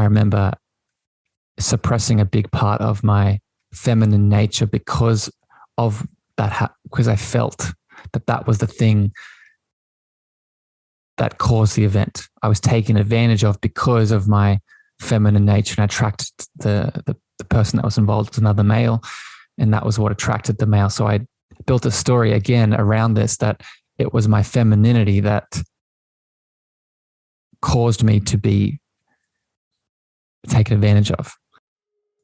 I remember suppressing a big part of my feminine nature because of that, because I felt that was the thing that caused the event. I was taken advantage of because of my feminine nature, and I attracted the person that was involved as another male, and that was what attracted the male. So I built a story again around this, that it was my femininity that caused me to be taken advantage of.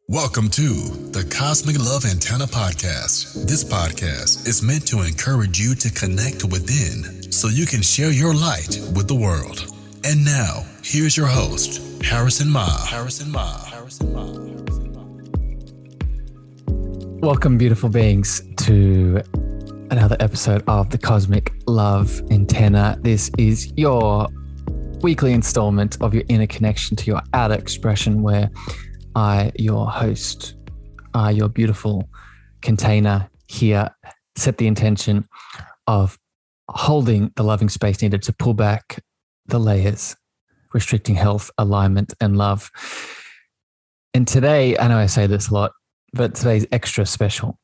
Welcome to the Cosmic Love Antenna Podcast. This podcast is meant to encourage you to connect within so you can share your light with the world. And now, here's your host, Harrison Meagher. Welcome, beautiful beings, to another episode of the Cosmic Love Antenna. This is your weekly installment of your inner connection to your outer expression, where I, your host, your beautiful container here, set the intention of holding the loving space needed to pull back the layers, restricting health, alignment, and love. And today, I know I say this a lot, but today's extra special.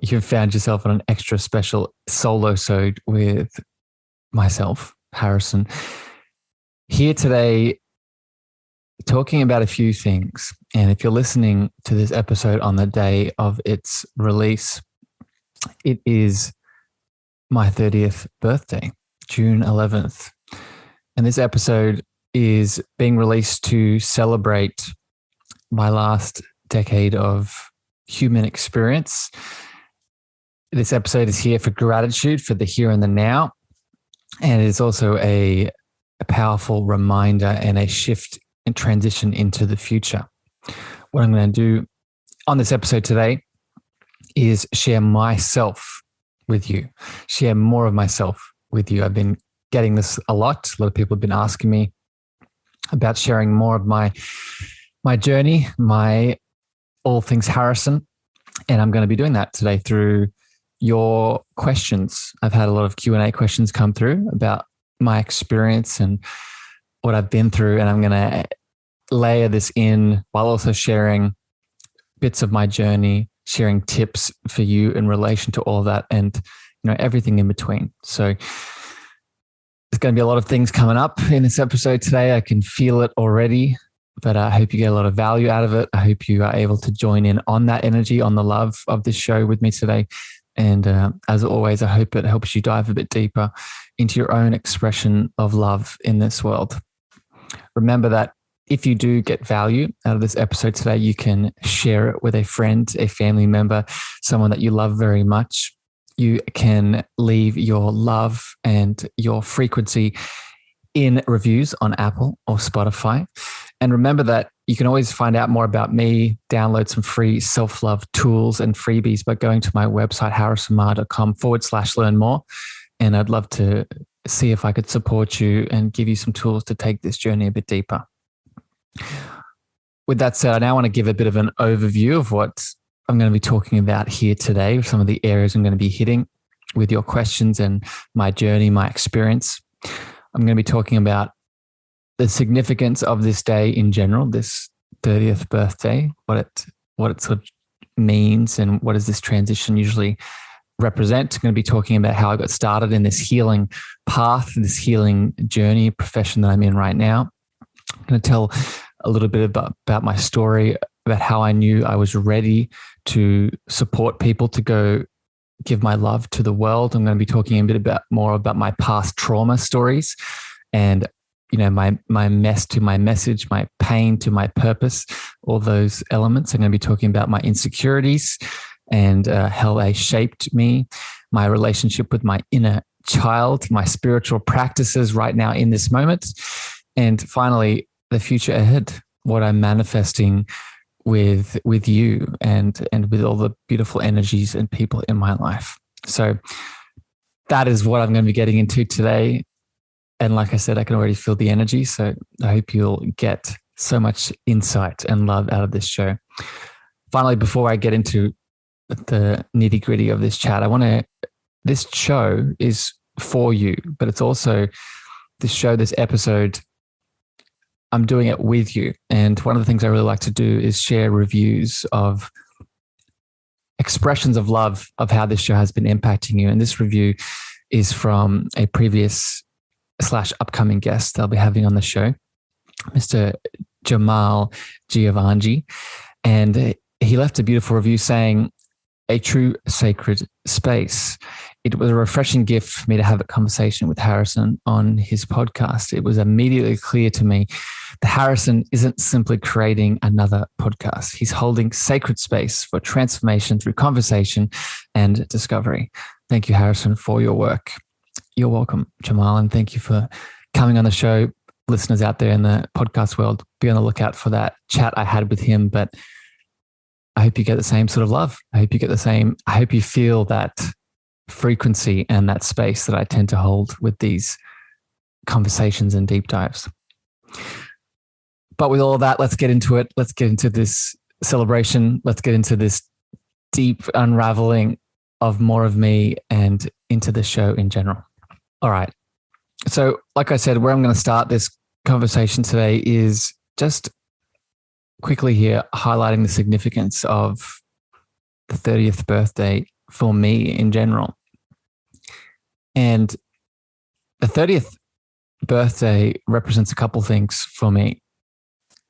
You've found yourself on an extra special solo-sode with myself, Harrison, here today, talking about a few things. And if you're listening to this episode on the day of its release, it is my 30th birthday, June 11th. And this episode is being released to celebrate my last decade of human experience. This episode is here for gratitude for the here and the now. And it is also a powerful reminder and a shift and transition into the future. What I'm going to do on this episode today is share myself with you, share more of myself with you. I've been getting this a lot. A lot of people have been asking me about sharing more of my journey, my all things Harrison. And I'm going to be doing that today through your questions. I've had a lot of Q&A questions come through about my experience and what I've been through. And I'm going to layer this in while also sharing bits of my journey, sharing tips for you in relation to all of that, and everything in between. So there's going to be a lot of things coming up in this episode today. I can feel it already, but I hope you get a lot of value out of it. I hope you are able to join in on that energy, on the love of this show with me today. And as always, I hope it helps you dive a bit deeper into your own expression of love in this world. Remember that if you do get value out of this episode today, you can share it with a friend, a family member, someone that you love very much. You can leave your love and your frequency in reviews on Apple or Spotify. And remember that you can always find out more about me, download some free self-love tools and freebies by going to my website, harrisonmeagher.com/learn more. And I'd love to see if I could support you and give you some tools to take this journey a bit deeper. With that said, I now want to give a bit of an overview of what I'm going to be talking about here today, some of the areas I'm going to be hitting with your questions and my journey, my experience. I'm going to be talking about the significance of this day in general, this 30th birthday, what it sort of means, and what does this transition usually represent. I'm going to be talking about how I got started in this healing path, this healing journey, profession that I'm in right now. I'm going to tell a little bit about my story, about how I knew I was ready to support people to go give my love to the world. I'm going to be talking a bit more about my past trauma stories and my mess to my message, my pain to my purpose, all those elements. I'm going to be talking about my insecurities and how they shaped me, my relationship with my inner child, my spiritual practices right now in this moment, and finally, the future ahead, what I'm manifesting with you and with all the beautiful energies and people in my life. So that is what I'm going to be getting into today. And like I said, I can already feel the energy. So I hope you'll get so much insight and love out of this show. Finally, before I get into the nitty gritty of this chat, this show is for you, but it's also this episode I'm doing it with you. And one of the things I really like to do is share reviews of expressions of love of how this show has been impacting you. And this review is from a previous / upcoming guest I'll be having on the show, Mr. Jamal Giovanni. And he left a beautiful review saying, "A true sacred space. It was a refreshing gift for me to have a conversation with Harrison on his podcast. It was immediately clear to me that Harrison isn't simply creating another podcast. He's holding sacred space for transformation through conversation and discovery. Thank you, Harrison, for your work." You're welcome, Jamal, and thank you for coming on the show. Listeners out there in the podcast world, be on the lookout for that chat I had with him. But I hope you get the same sort of love. I hope you feel that frequency and that space that I tend to hold with these conversations and deep dives. But with all of that, let's get into it. Let's get into this celebration. Let's get into this deep unraveling of more of me and into the show in general. All right. So like I said, where I'm going to start this conversation today is just quickly here highlighting the significance of the 30th birthday for me in general. And the 30th birthday represents a couple things for me.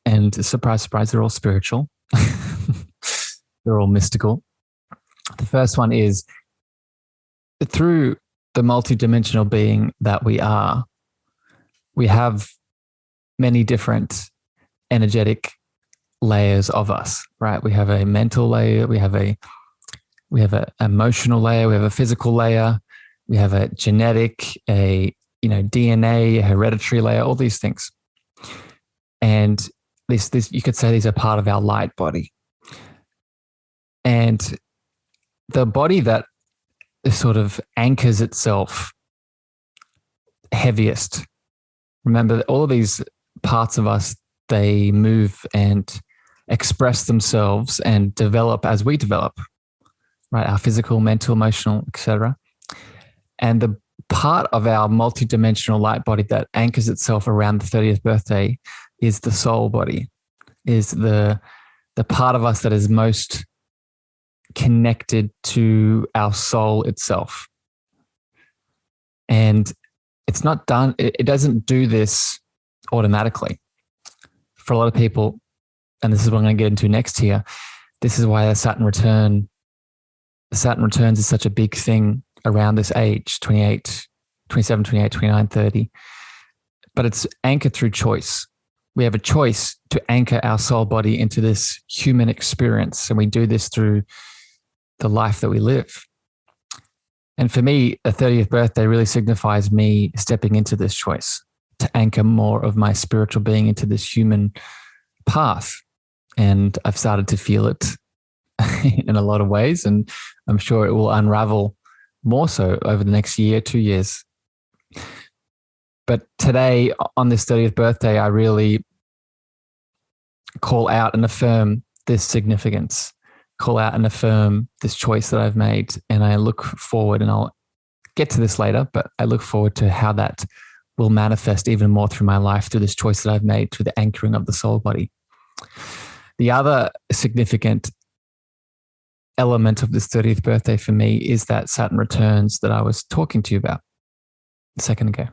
And surprise, surprise, they're all spiritual. They're all mystical. The first one is through the multidimensional being that we are, we have many different energetic layers of us, right? We have a mental layer, we have an emotional layer, we have a physical layer, we have a genetic, DNA, a hereditary layer, all these things. And this you could say these are part of our light body. And the body that sort of anchors itself heaviest, remember that all of these parts of us, they move and express themselves and develop as we develop, right? Our physical, mental, emotional, etc. And the part of our multidimensional light body that anchors itself around the 30th birthday is the soul body, is the part of us that is most connected to our soul itself. And it's not done, it doesn't do this automatically. For a lot of people, and this is what I'm going to get into next here, this is why the Saturn returns is such a big thing around this age, 28, 27, 28, 29, 30. But it's anchored through choice. We have a choice to anchor our soul body into this human experience. And we do this through the life that we live. And for me, the 30th birthday really signifies me stepping into this choice to anchor more of my spiritual being into this human path. And I've started to feel it in a lot of ways. And I'm sure it will unravel more so over the next year, 2 years. But today, on this 30th birthday, I really call out and affirm this significance, call out and affirm this choice that I've made. And I look forward, and I'll get to this later, but I look forward to how that will manifest even more through my life through this choice that I've made, through the anchoring of the soul body. The other significant element of this 30th birthday for me is that Saturn returns that I was talking to you about a second ago.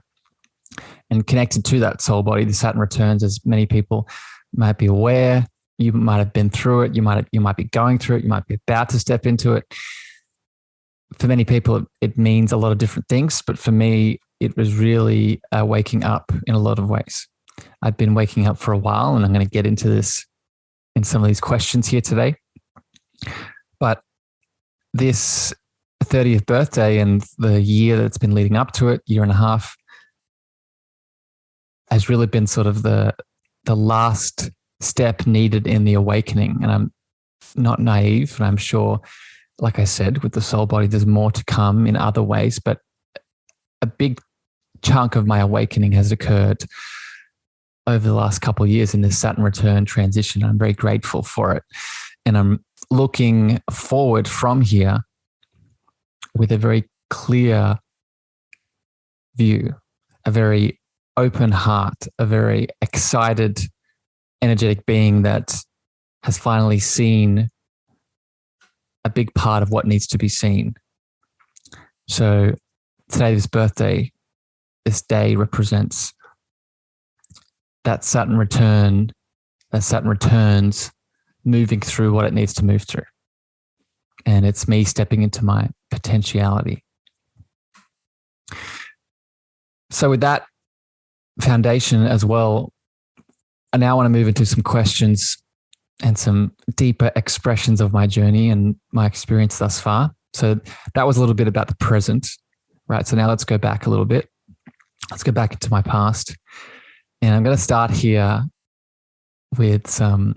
And connected to that soul body, the Saturn returns, as many people might be aware, you might have been through it, you might be going through it, you might be about to step into it. For many people, it means a lot of different things, but for me, it was really waking up in a lot of ways. I've been waking up for a while, and I'm going to get into this in some of these questions here today. But this 30th birthday and the year that's been leading up to it, year and a half, has really been sort of the last step needed in the awakening. And I'm not naive, and I'm sure, like I said, with the soul body, there's more to come in other ways, but a big chunk of my awakening has occurred over the last couple of years in this Saturn return transition. I'm very grateful for it. And I'm looking forward from here with a very clear view, a very open heart, a very excited, energetic being that has finally seen a big part of what needs to be seen. So today, this birthday, this day represents that Saturn returns moving through what it needs to move through. And it's me stepping into my potentiality. So with that foundation as well, I now want to move into some questions and some deeper expressions of my journey and my experience thus far. So that was a little bit about the present, right? So now let's go back a little bit. Let's go back into my past. And I'm going to start here with some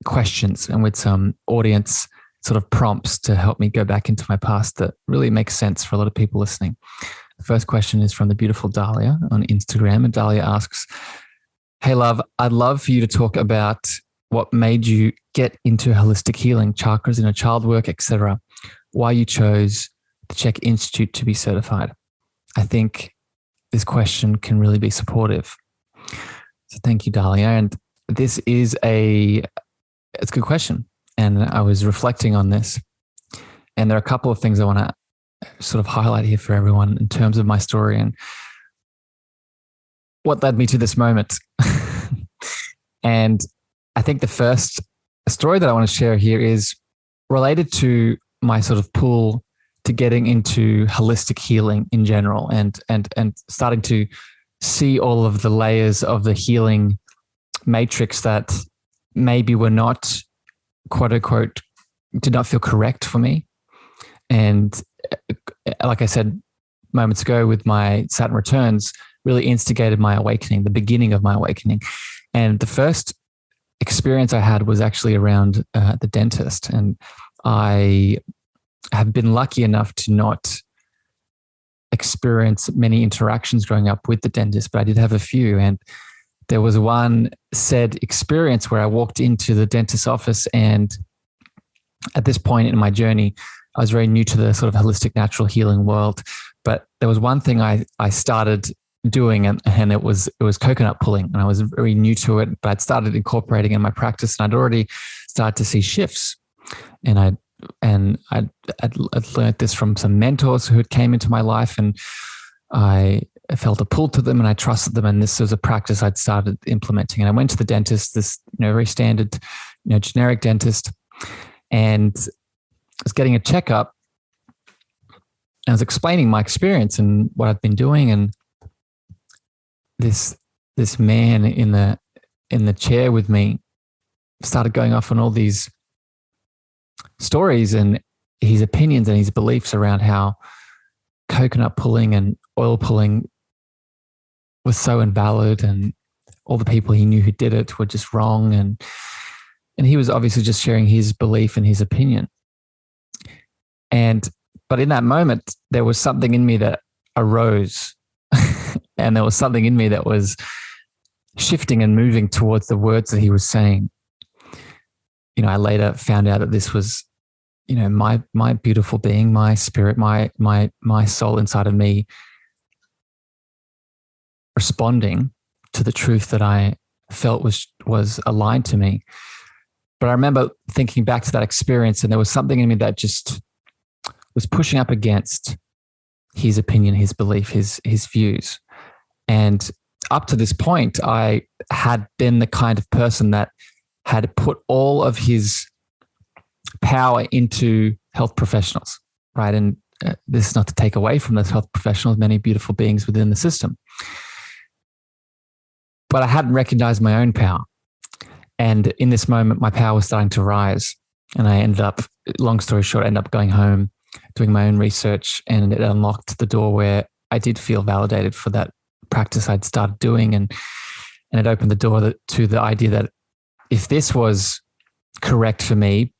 questions and with some audience sort of prompts to help me go back into my past that really makes sense for a lot of people listening. The first question is from the beautiful Dahlia on Instagram. And Dahlia asks, "Hey, love, I'd love for you to talk about what made you get into holistic healing, chakras, inner child work, etc. Why you chose the Czech Institute to be certified." I think this question can really be supportive. So thank you, Dahlia. And this is it's a good question. And I was reflecting on this. And there are a couple of things I want to sort of highlight here for everyone in terms of my story and what led me to this moment. And I think the first story that I want to share here is related to my sort of pull to getting into holistic healing in general and starting to see all of the layers of the healing matrix that maybe were not, quote unquote, did not feel correct for me. And like I said moments ago with my Saturn returns, really instigated my awakening, the beginning of my awakening. And the first experience I had was actually around the dentist. And I have been lucky enough to not experience many interactions growing up with the dentist, but I did have a few. And there was one said experience where I walked into the dentist's office, and at this point in my journey, I was very new to the sort of holistic natural healing world. But there was one thing I started doing, and it was coconut pulling, and I was very new to it, but I'd started incorporating in my practice, and I'd already started to see shifts. And I'd learned this from some mentors who had came into my life, and I felt a pull to them, and I trusted them. And this was a practice I'd started implementing. And I went to the dentist, this very standard, generic dentist, and I was getting a checkup. And I was explaining my experience and what I've been doing, and this man in the chair with me started going off on all these stories and his opinions and his beliefs around how coconut pulling and oil pulling was so invalid, and all the people he knew who did it were just wrong. And he was obviously just sharing his belief and his opinion. But in that moment, there was something in me that arose and there was something in me that was shifting and moving towards the words that he was saying. I later found out that this was, my beautiful being, my spirit, my soul inside of me responding to the truth that I felt was aligned to me. But I remember thinking back to that experience, and there was something in me that just was pushing up against his opinion, his belief, his views. And up to this point, I had been the kind of person that had put all of his power into health professionals, right? And this is not to take away from those health professionals, many beautiful beings within the system. But I hadn't recognized my own power. And in this moment, my power was starting to rise. And I ended up, long story short, going home, doing my own research, and it unlocked the door where I did feel validated for that practice I'd started doing. And it opened the door to the idea that if this was correct for me,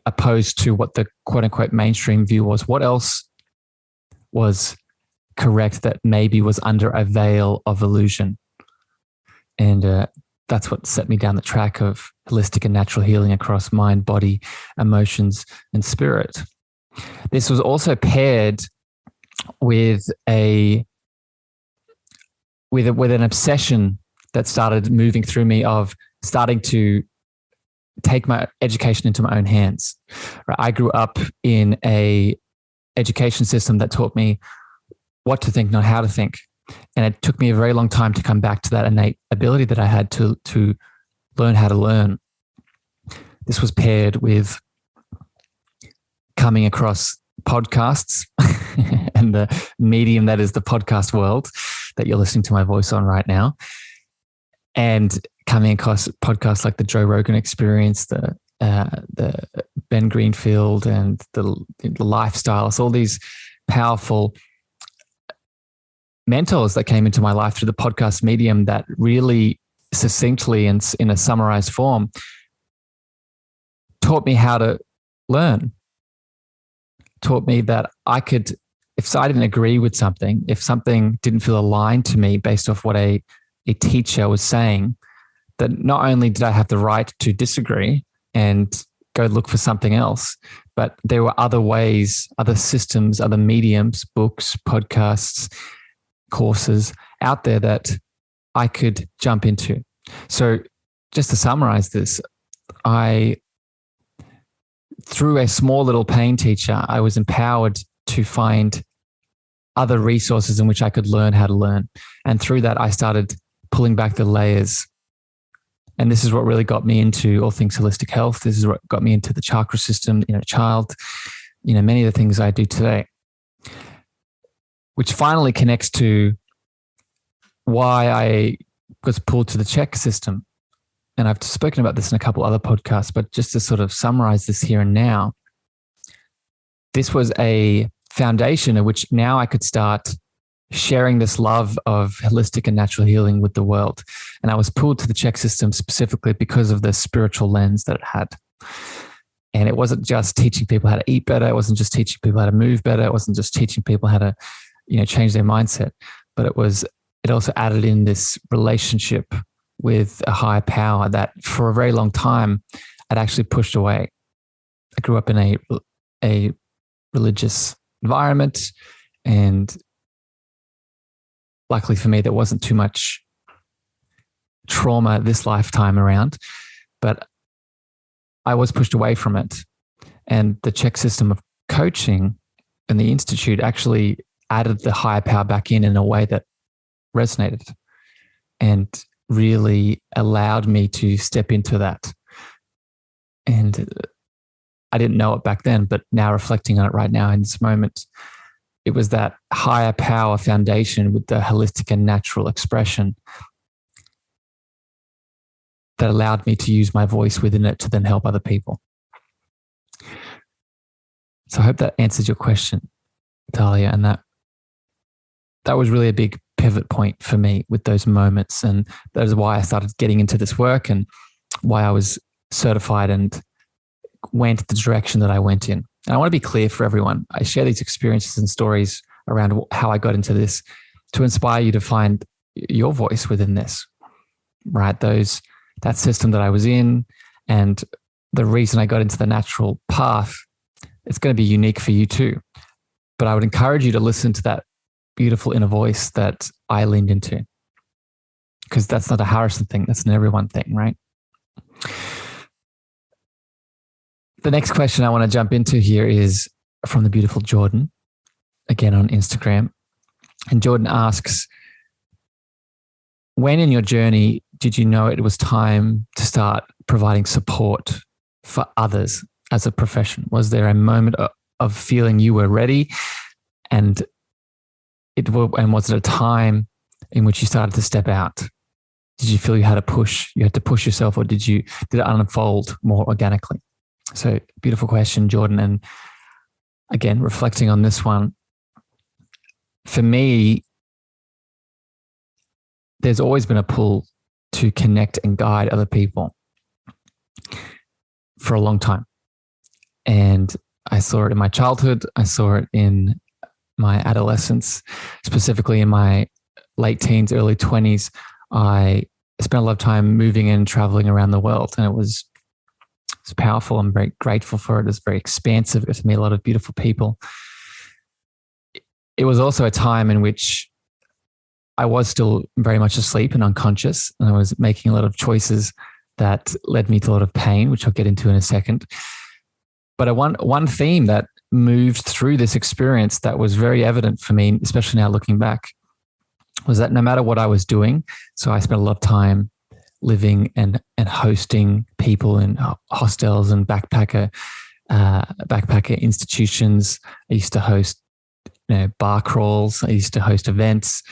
opposed to what the quote unquote mainstream view was, what else was correct that maybe was under a veil of illusion? And that's what set me down the track of holistic and natural healing across mind, body, emotions, and spirit. This was also paired with with an obsession that started moving through me of starting to take my education into my own hands. Right? I grew up in a education system that taught me what to think, not how to think. And it took me a very long time to come back to that innate ability that I had to learn how to learn. This was paired with coming across podcasts and the medium that is the podcast world that you're listening to my voice on right now. And coming across podcasts like the Joe Rogan Experience, the Ben Greenfield, and the Lifestyles, all these powerful mentors that came into my life through the podcast medium that really succinctly and in a summarized form taught me how to learn, taught me that I could, if I didn't agree with something, if something didn't feel aligned to me based off what a teacher was saying, that not only did I have the right to disagree and go look for something else, but there were other ways, other systems, other mediums, books, podcasts, courses out there that I could jump into. So just to summarize this, through a small little pain teacher, I was empowered to find other resources in which I could learn how to learn. And through that, I started pulling back the layers. And this is what really got me into all things holistic health. This is what got me into the chakra system, child, many of the things I do today, which finally connects to why I was pulled to the check system. And I've spoken about this in a couple other podcasts, but just to sort of summarize this here and now, this was a foundation in which now I could start sharing this love of holistic and natural healing with the world. And I was pulled to the check system specifically because of the spiritual lens that it had. And it wasn't just teaching people how to eat better. It wasn't just teaching people how to move better. It wasn't just teaching people how to, change their mindset, but it also added in this relationship with a higher power that for a very long time I'd actually pushed away. I grew up in a religious environment, and luckily for me, there wasn't too much trauma this lifetime around, but I was pushed away from it. And the check system of coaching and the Institute actually added the higher power back in a way that resonated and really allowed me to step into that. And I didn't know it back then, but now reflecting on it right now in this moment, it was that higher power foundation with the holistic and natural expression that allowed me to use my voice within it to then help other people. So I hope that answers your question, Talia. And that was really a big pivot point for me with those moments. And that is why I started getting into this work and why I was certified and went the direction that I went in. And I want to be clear for everyone. I share these experiences and stories around how I got into this to inspire you to find your voice within this, right? That system that I was in and the reason I got into the natural path, it's going to be unique for you too. But I would encourage you to listen to that beautiful inner voice that I leaned into, because that's not a Harrison thing. That's an everyone thing, right? The next question I want to jump into here is from the beautiful Jordan, again on Instagram. And Jordan asks, when in your journey did you know it was time to start providing support for others as a profession? Was there a moment of feeling you were ready, and was it a time in which you started to step out? Did you feel you had to push yourself, or did it unfold more organically? So beautiful question, Jordan. And again, reflecting on this one, for me, there's always been a pull to connect and guide other people for a long time. And I saw it in my childhood. I saw it in my adolescence, specifically in my late teens, early 20s. I spent a lot of time moving and traveling around the world, and it's powerful. I'm very grateful for it. It's very expansive. It met a lot of beautiful people. It was also a time in which I was still very much asleep and unconscious, and I was making a lot of choices that led me to a lot of pain, which I'll get into in a second. But one theme that moved through this experience that was very evident for me, especially now looking back, was that no matter what I was doing, so I spent a lot of time living and hosting people in hostels and backpacker institutions. I used to host bar crawls. I used to host events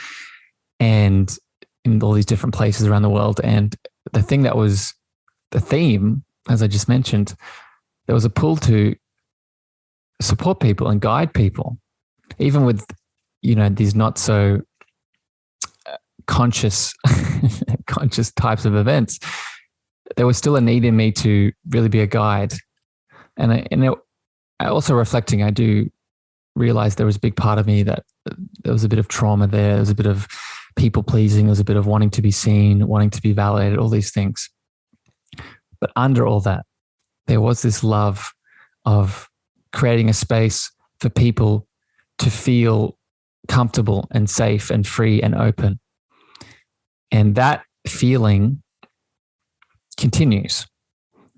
and in all these different places around the world. And the thing that was the theme, as I just mentioned, there was a pull to support people and guide people, even with, these not so conscious types of events. There was still a need in me to really be a guide. And I also reflecting, I do realize there was a big part of me that there was a bit of trauma there. There was a bit of people pleasing. There was a bit of wanting to be seen, wanting to be validated, all these things. But under all that, there was this love of creating a space for people to feel comfortable and safe and free and open. And that feeling continues.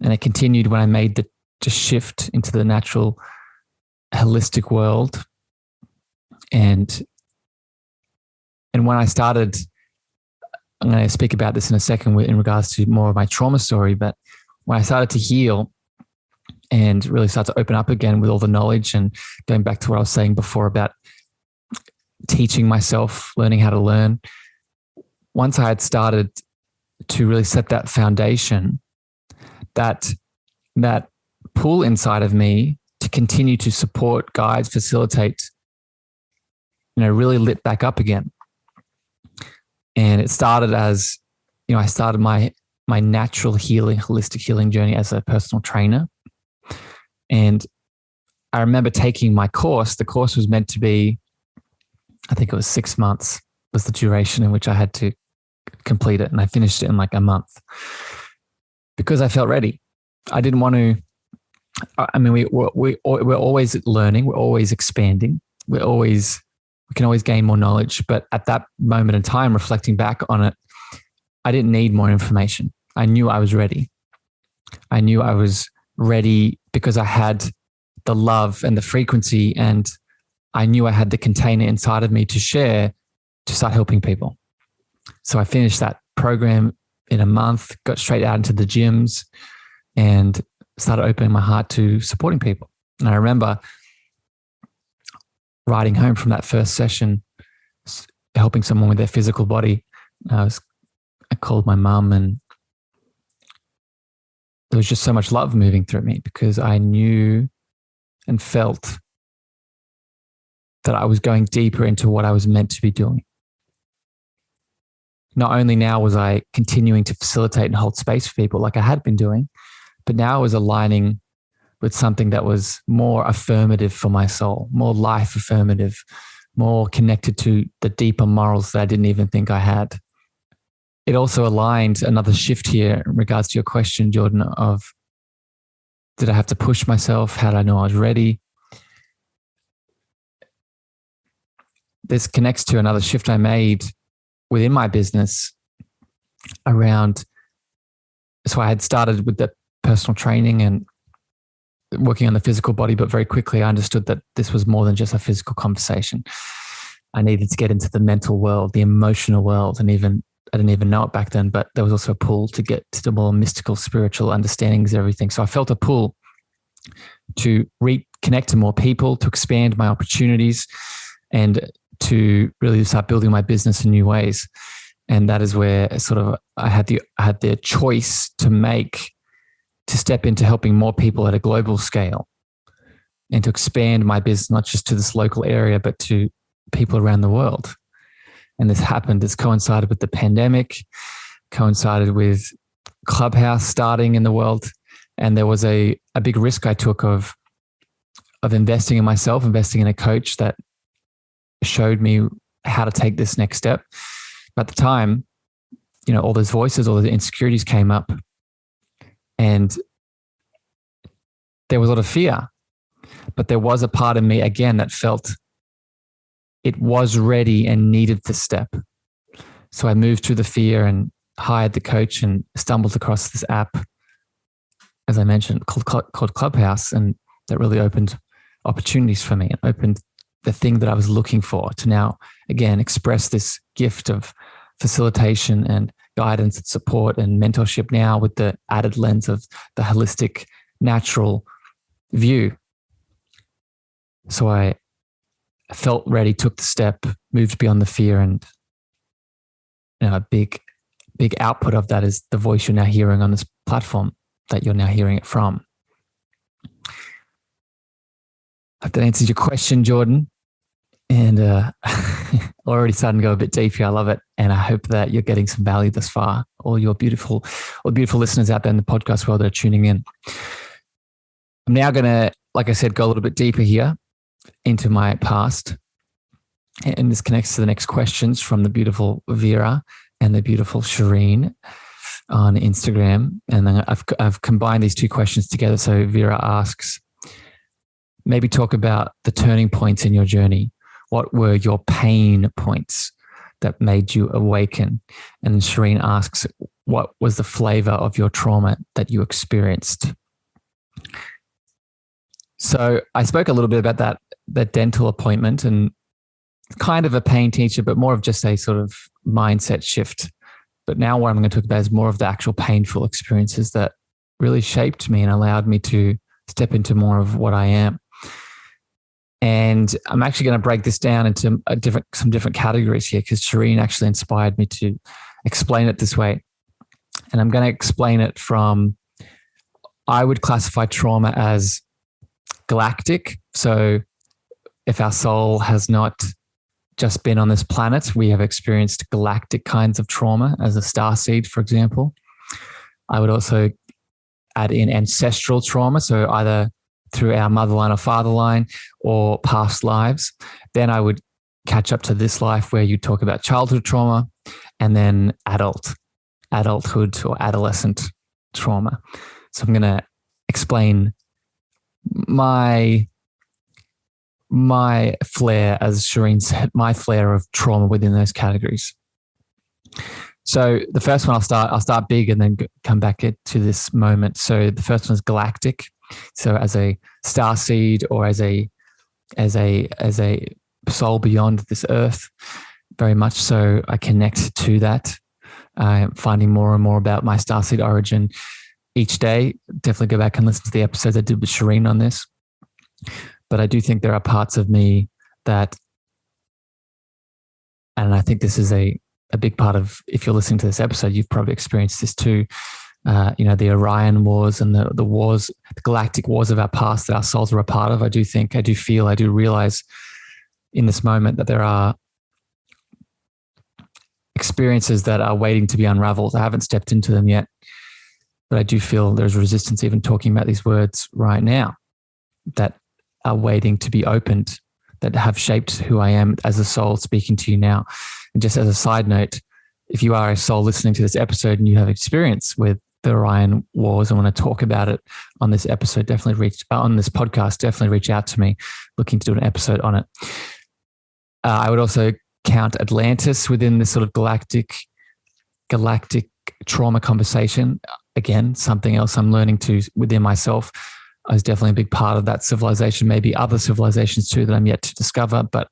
And it continued when I made the shift into the natural holistic world. And when I started, I'm going to speak about this in a second in regards to more of my trauma story, but when I started to heal and really start to open up again with all the knowledge and going back to what I was saying before about teaching myself, learning how to learn, once I had started to really set that foundation, that pull inside of me to continue to support, guide, facilitate, really lit back up again. And it started as, I started my natural healing, holistic healing journey as a personal trainer. And I remember taking my course. The course was meant to be, I think it was 6 months was the duration in which I had to complete it. And I finished it in like a month because I felt ready. I didn't want to, we're always learning. We're always expanding. We can always gain more knowledge. But at that moment in time, reflecting back on it, I didn't need more information. I knew I was ready. I knew I was ready because I had the love and the frequency, and I knew I had the container inside of me to share, to start helping people. So I finished that program in a month, got straight out into the gyms and started opening my heart to supporting people. And I remember riding home from that first session, helping someone with their physical body. I called my mum, and there was just so much love moving through me because I knew and felt that I was going deeper into what I was meant to be doing. Not only now was I continuing to facilitate and hold space for people like I had been doing, but now I was aligning with something that was more affirmative for my soul, more life affirmative, more connected to the deeper morals that I didn't even think I had. It also aligned, another shift here in regards to your question, Jordan, of did I have to push myself? How did I know I was ready? This connects to another shift I made within my business around, so I had started with the personal training and working on the physical body, but very quickly I understood that this was more than just a physical conversation. I needed to get into the mental world, the emotional world, and I didn't even know it back then, but there was also a pull to get to the more mystical, spiritual understandings of everything. So I felt a pull to reconnect to more people, to expand my opportunities, and to really start building my business in new ways. And that is where sort of I had the choice to make, to step into helping more people at a global scale and to expand my business, not just to this local area, but to people around the world. And this coincided with the pandemic, coincided with Clubhouse starting in the world. And there was a big risk I took of investing in myself, investing in a coach that showed me how to take this next step. At the time, all those voices, all the insecurities came up, and there was a lot of fear, but there was a part of me again that felt it was ready and needed the step. So I moved through the fear and hired the coach and stumbled across this app, as I mentioned, called Clubhouse. And that really opened opportunities for me and opened the thing that I was looking for to now, again, express this gift of facilitation and guidance and support and mentorship now with the added lens of the holistic, natural view. So I felt ready, took the step, moved beyond the fear, and a big output of that is the voice you're now hearing on this platform that you're now hearing it from. I hope that answers your question, Jordan. And already starting to go a bit deep here. I love it. And I hope that you're getting some value thus far. All beautiful listeners out there in the podcast world that are tuning in. I'm now going to, like I said, go a little bit deeper here into my past. And this connects to the next questions from the beautiful Vera and the beautiful Shireen on Instagram. And then I've combined these two questions together. So Vera asks, maybe talk about the turning points in your journey. What were your pain points that made you awaken? And Shireen asks, what was the flavor of your trauma that you experienced? So I spoke a little bit about that dental appointment, and kind of a pain teacher, but more of just a sort of mindset shift. But now what I'm going to talk about is more of the actual painful experiences that really shaped me and allowed me to step into more of what I am. And I'm actually going to break this down into some different categories here, because Shireen actually inspired me to explain it this way. And I'm going to explain it from, I would classify trauma as galactic. So if our soul has not just been on this planet, we have experienced galactic kinds of trauma as a starseed, for example. I would also add in ancestral trauma. So either through our motherline or fatherline or past lives. Then I would catch up to this life where you talk about childhood trauma and then adulthood or adolescent trauma. So I'm going to explain my flair, as Shireen said, my flair of trauma within those categories. So the first one I'll start big and then come back to this moment. So the first one is galactic. So as a starseed or as a soul beyond this earth, very much so I connect to that. I'm finding more and more about my starseed origin each day. Definitely go back and listen to the episodes I did with Shireen on this. But I do think there are parts of me that, and I think this is a big part of, if you're listening to this episode, you've probably experienced this too. The Orion Wars and the wars, the galactic wars of our past that our souls are a part of. I do realize in this moment that there are experiences that are waiting to be unraveled. I haven't stepped into them yet, but I do feel there's resistance even talking about these words right now that are waiting to be opened, that have shaped who I am as a soul speaking to you now. And just as a side note, if you are a soul listening to this episode and you have experience with the Orion Wars and want to talk about it on this episode, on this podcast, definitely reach out to me, looking to do an episode on it. I would also count Atlantis within this sort of galactic trauma conversation. Again, something else I'm learning to within myself. I was definitely a big part of that civilization, maybe other civilizations too that I'm yet to discover. But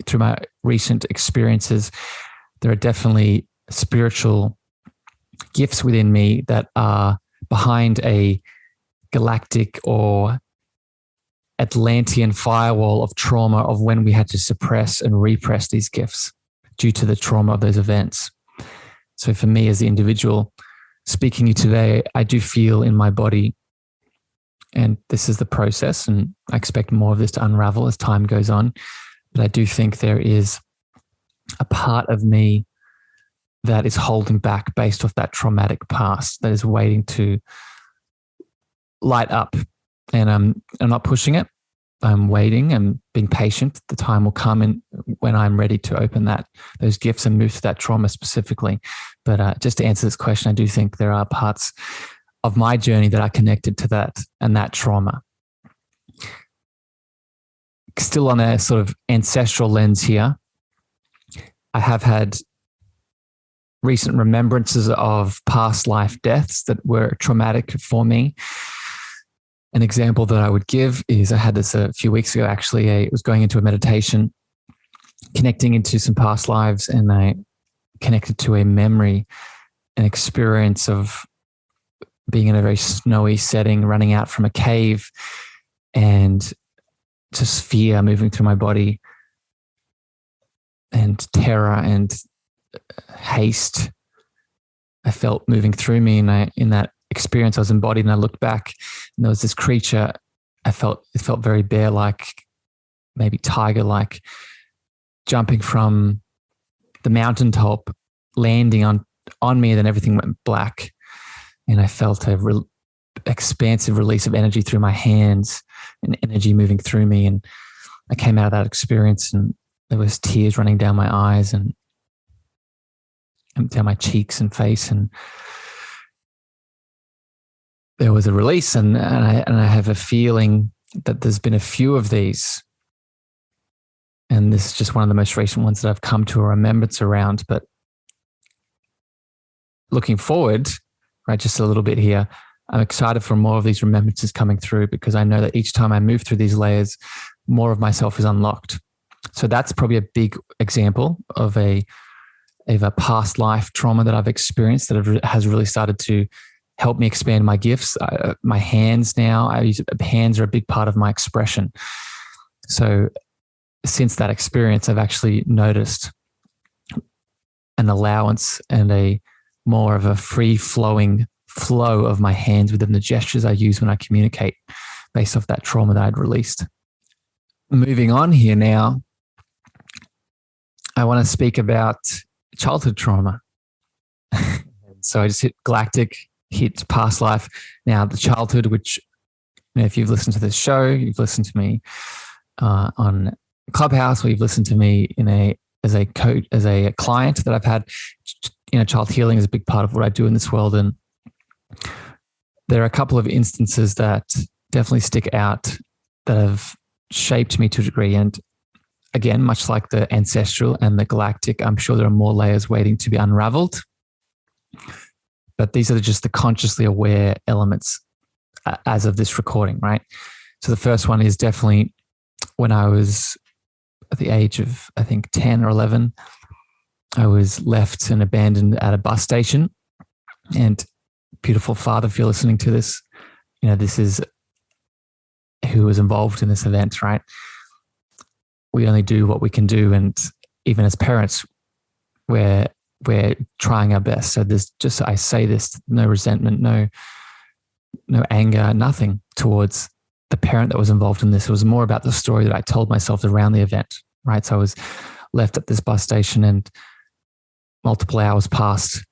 through my recent experiences, there are definitely spiritual gifts within me that are behind a galactic or Atlantean firewall of trauma of when we had to suppress and repress these gifts due to the trauma of those events. So for me as the individual speaking to you today, I do feel in my body, and this is the process, and I expect more of this to unravel as time goes on, but I do think there is a part of me that is holding back based off that traumatic past that is waiting to light up. And I'm not pushing it. I'm waiting and being patient. The time will come and when I'm ready to open those gifts and move to that trauma specifically. But just to answer this question, I do think there are parts of my journey that are connected to that and that trauma. Still on a sort of ancestral lens here, I have had recent remembrances of past life deaths that were traumatic for me. An example that I would give is I had this a few weeks ago, actually. I was going into a meditation, connecting into some past lives, and I connected to a memory, an experience of being in a very snowy setting, running out from a cave, and just fear moving through my body, and terror and haste I felt moving through me. And in that experience, I was embodied, and I looked back, and there was this creature. It felt very bear-like, maybe tiger-like, jumping from the mountaintop, landing on me, and then everything went black. And I felt a expansive release of energy through my hands and energy moving through me. And I came out of that experience, and there was tears running down my eyes and down my cheeks and face. And there was a release. And I have a feeling that there's been a few of these. And this is just one of the most recent ones that I've come to a remembrance around. But looking forward, right, just a little bit here, I'm excited for more of these remembrances coming through, because I know that each time I move through these layers, more of myself is unlocked. So that's probably a big example of a past life trauma that I've experienced that has really started to help me expand my gifts. My hands now, hands are a big part of my expression. So since that experience, I've actually noticed an allowance and a more of a free-flowing flow of my hands within the gestures I use when I communicate, based off that trauma that I'd released. Moving on here now, I want to speak about childhood trauma. So I just hit galactic, hit past life. Now the childhood, which, if you've listened to this show, you've listened to me on Clubhouse, or you've listened to me as a client that I've had. Child healing is a big part of what I do in this world. And there are a couple of instances that definitely stick out that have shaped me to a degree. And again, much like the ancestral and the galactic, I'm sure there are more layers waiting to be unraveled. But these are just the consciously aware elements as of this recording, right? So the first one is definitely when I was at the age of, I think, 10 or 11, I was left and abandoned at a bus station. And beautiful father, if you're listening to this, this is who was involved in this event, right? We only do what we can do. And even as parents, we're trying our best. So there's just, I say this, no resentment, no anger, nothing towards the parent that was involved in this. It was more about the story that I told myself around the event, right? So I was left at this bus station, and multiple hours passed.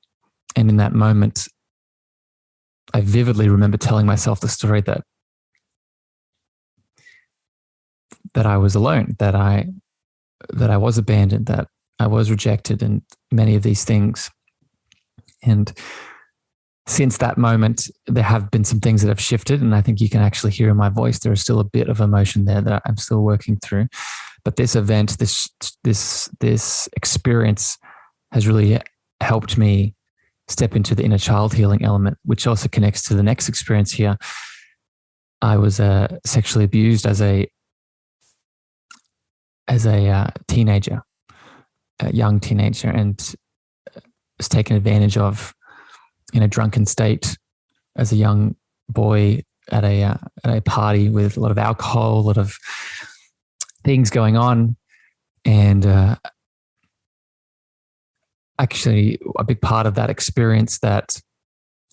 And in that moment, I vividly remember telling myself the story that I was alone, that I was abandoned, that I was rejected, and many of these things. And since that moment, there have been some things that have shifted, and I think you can actually hear in my voice there is still a bit of emotion there that I'm still working through. But this event, this experience has really helped me step into the inner child healing element, which also connects to the next experience here. I was sexually abused as a teenager, a young teenager, and was taken advantage of in a drunken state as a young boy at a party with a lot of alcohol, a lot of things going on. And actually, a big part of that experience that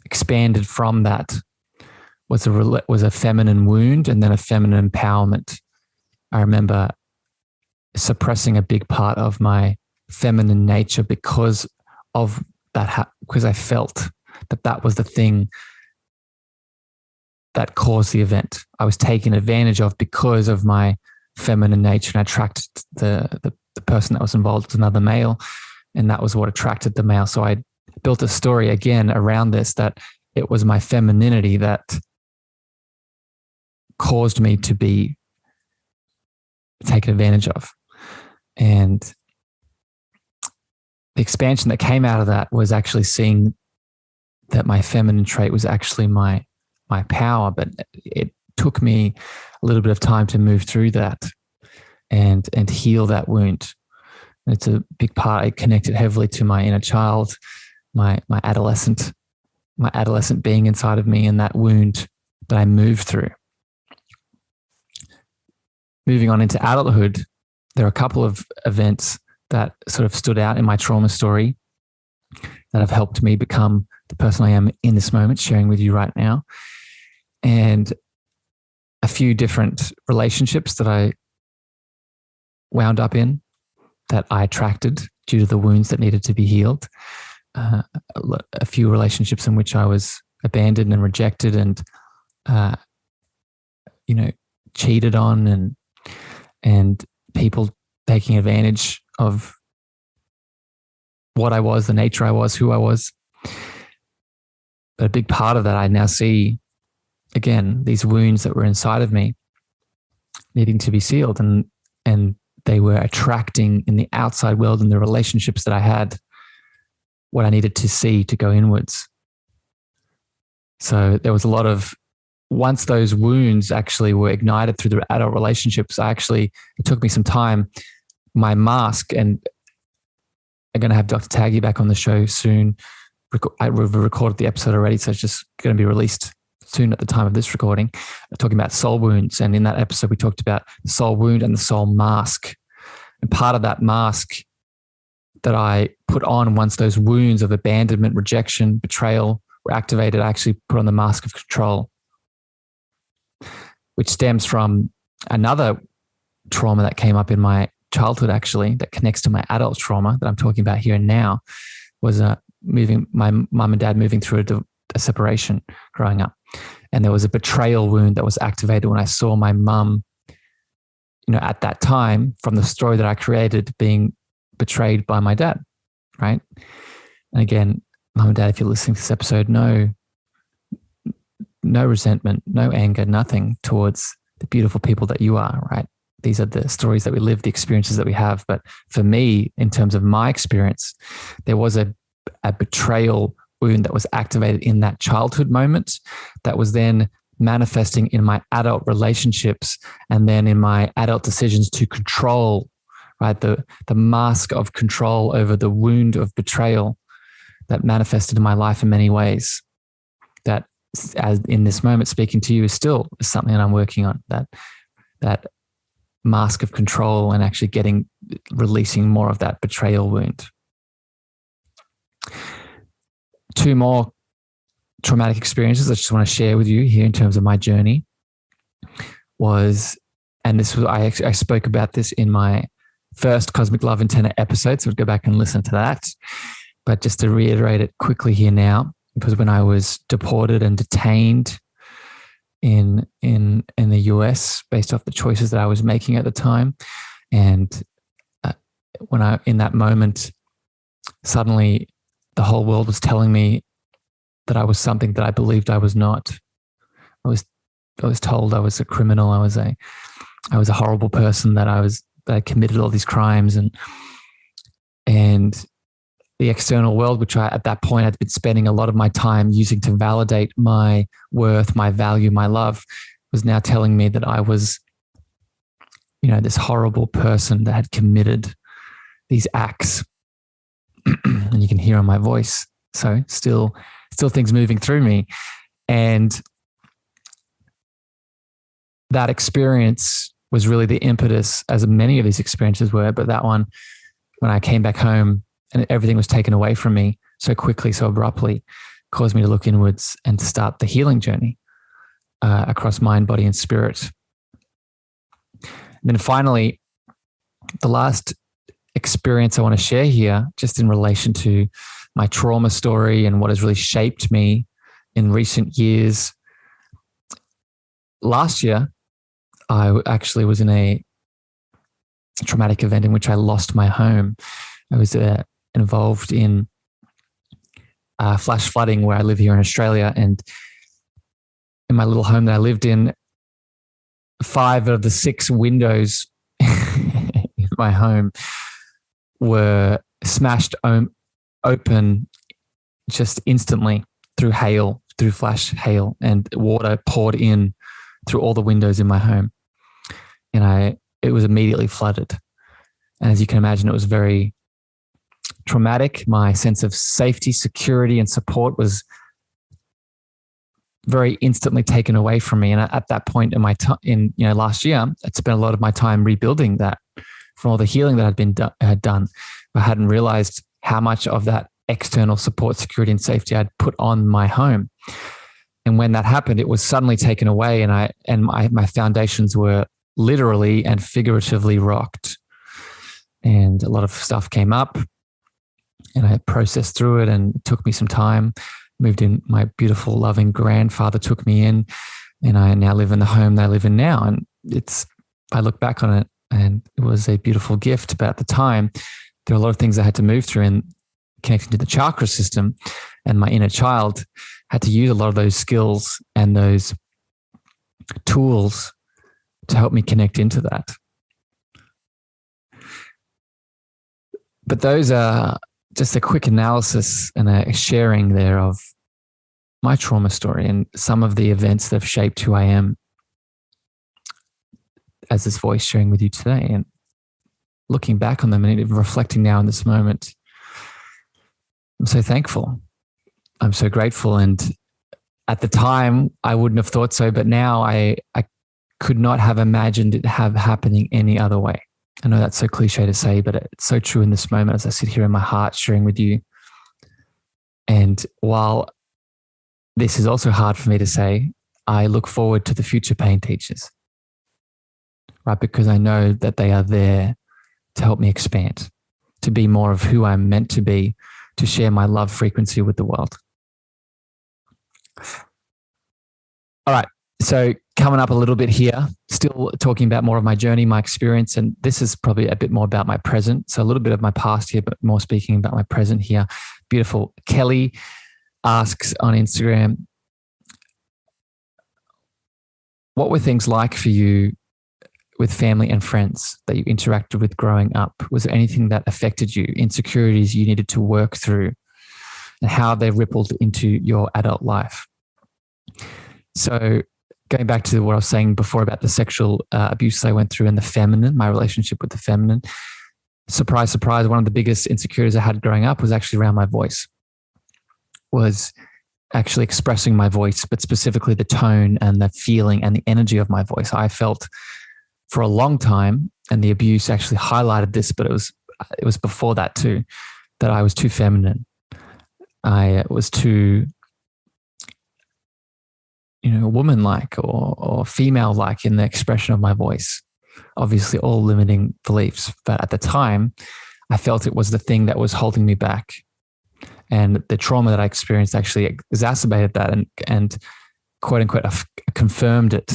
expanded from that was a feminine wound and then a feminine empowerment. I remember suppressing a big part of my feminine nature because of that, because I felt that was the thing that caused the event. I was taken advantage of because of my feminine nature, and I attracted the person that was involved was another male, and that was what attracted the male. So I built a story again around this, that it was my femininity that caused me to be taken advantage of. And the expansion that came out of that was actually seeing that my feminine trait was actually my power, but it took me a little bit of time to move through that and heal that wound. It's a big part. It connected heavily to my inner child, my adolescent being inside of me, and that wound that I moved through. Moving on into adulthood, there are a couple of events that sort of stood out in my trauma story that have helped me become the person I am in this moment, sharing with you right now. And a few different relationships that I wound up in that I attracted due to the wounds that needed to be healed. A few relationships in which I was abandoned and rejected and, cheated on and people taking advantage of what I was, the nature I was, who I was. But a big part of that, I now see, again, these wounds that were inside of me needing to be sealed, and they were attracting in the outside world and the relationships that I had what I needed to see to go inwards. So there was a lot of, once those wounds actually were ignited through the adult relationships, it took me some time. My mask, and I'm going to have Dr. Taggy back on the show soon. We've recorded the episode already, so it's just going to be released soon at the time of this recording, talking about soul wounds. And in that episode, we talked about the soul wound and the soul mask. And part of that mask that I put on once those wounds of abandonment, rejection, betrayal were activated, I actually put on the mask of control, which stems from another trauma that came up in my childhood, actually, that connects to my adult trauma that I'm talking about here and now, was my mum and dad moving through a separation growing up. And there was a betrayal wound that was activated when I saw my mum, at that time, from the story that I created, being betrayed by my dad, right? And again, mum and dad, if you're listening to this episode, no resentment, no anger, nothing towards the beautiful people that you are, right? These are the stories that we live, the experiences that we have. But for me, in terms of my experience, there was a betrayal wound that was activated in that childhood moment that was then manifesting in my adult relationships and then in my adult decisions to control, right? The mask of control over the wound of betrayal that manifested in my life in many ways. That, as in this moment speaking to you, is still something that I'm working on, that mask of control and actually releasing more of that betrayal wound. Two more traumatic experiences I just want to share with you here in terms of my journey I spoke about this in my first Cosmic Love Antenna episode, so go back and listen to that. But just to reiterate it quickly here now, because when I was deported and detained in the US based off the choices that I was making at the time, and in that moment, suddenly the whole world was telling me that I was something that I believed I was not. I was told I was a criminal. I was a horrible person, that I committed all these crimes, and the external world, which I at that point had been spending a lot of my time using to validate my worth, my value, my love, was now telling me that I was, this horrible person that had committed these acts. And you can hear on my voice. So still things moving through me. And that experience was really the impetus, as many of these experiences were, but that one, when I came back home and everything was taken away from me so quickly, so abruptly, caused me to look inwards and to start the healing journey across mind, body, and spirit. And then finally, the last experience I want to share here, just in relation to my trauma story and what has really shaped me in recent years. Last year, I actually was in a traumatic event in which I lost my home. I was involved in flash flooding where I live here in Australia, and in my little home that I lived in, 5 of the 6 windows in my home were smashed open just instantly through hail, through flash hail, and water poured in through all the windows in my home. And it was immediately flooded. And as you can imagine, it was very traumatic. My sense of safety, security, and support was very instantly taken away from me. And at that point in my last year, I'd spent a lot of my time rebuilding that from all the healing that had done. I hadn't realized how much of that external support, security, and safety I'd put on my home. And when that happened, it was suddenly taken away, and my foundations were literally and figuratively rocked. And a lot of stuff came up, and I processed through it, and it took me some time. Moved in. My beautiful, loving grandfather took me in, and I now live in the home that I live in now. And I look back on it, and it was a beautiful gift. But at the time, there were a lot of things I had to move through, and connecting to the chakra system, and my inner child had to use a lot of those skills and those tools to help me connect into that. But those are just a quick analysis and a sharing there of my trauma story and some of the events that have shaped who I am as this voice sharing with you today. And looking back on them and reflecting now in this moment, I'm so thankful. I'm so grateful. And at the time, I wouldn't have thought so, but now I could not have imagined it happening any other way. I know that's so cliche to say, but it's so true in this moment as I sit here in my heart sharing with you. And while this is also hard for me to say, I look forward to the future pain teachers, right? Because I know that they are there to help me expand, to be more of who I'm meant to be, to share my love frequency with the world. All right. So coming up a little bit here, still talking about more of my journey, my experience, and this is probably a bit more about my present. So a little bit of my past here, but more speaking about my present here. Beautiful. Kelly asks on Instagram, what were things like for you with family and friends that you interacted with growing up? Was there anything that affected you, insecurities you needed to work through, and how they rippled into your adult life? So going back to what I was saying before about the sexual abuse I went through and the feminine, my relationship with the feminine, surprise, surprise, one of the biggest insecurities I had growing up was actually around my voice, was actually expressing my voice, but specifically the tone and the feeling and the energy of my voice. I felt for a long time, and the abuse actually highlighted this, but it was before that too, that I was too feminine. I was too woman-like or female-like in the expression of my voice. Obviously, all limiting beliefs. But at the time, I felt it was the thing that was holding me back. And the trauma that I experienced actually exacerbated that and quote unquote, confirmed it.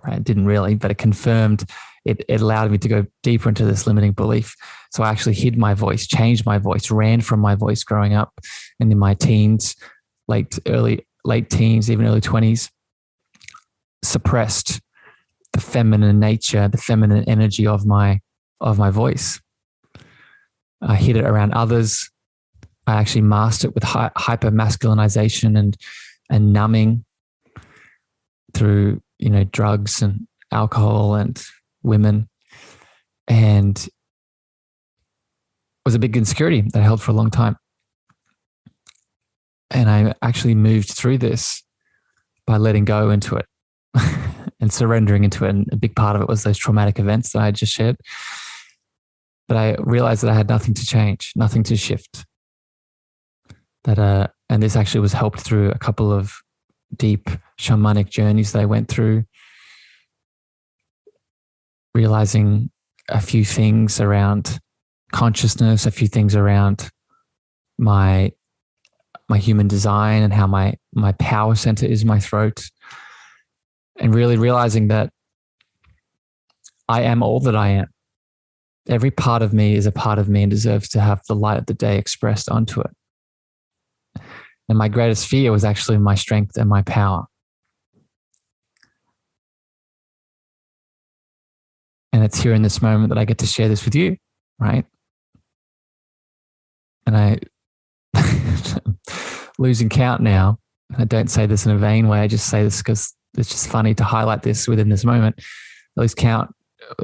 Right? It didn't really, but it confirmed it. It allowed me to go deeper into this limiting belief. So I actually hid my voice, changed my voice, ran from my voice growing up. And in my teens, late teens, even early 20s, suppressed the feminine nature, the feminine energy of my voice. I hid it around others. I actually masked it with hyper masculinization and numbing through drugs and alcohol and women, and was a big insecurity that I held for a long time. And I actually moved through this by letting go into it and surrendering into it. And a big part of it was those traumatic events that I had just shared. But I realized that I had nothing to change, nothing to shift. And this actually was helped through a couple of deep shamanic journeys that I went through, realizing a few things around consciousness, a few things around my human design and how my power center is my throat, and really realizing that I am all that I am. Every part of me is a part of me and deserves to have the light of the day expressed onto it. And my greatest fear was actually my strength and my power. And it's here in this moment that I get to share this with you, right? and I losing count now. I don't say this in a vain way. I just say this because it's just funny to highlight this within this moment. I lose count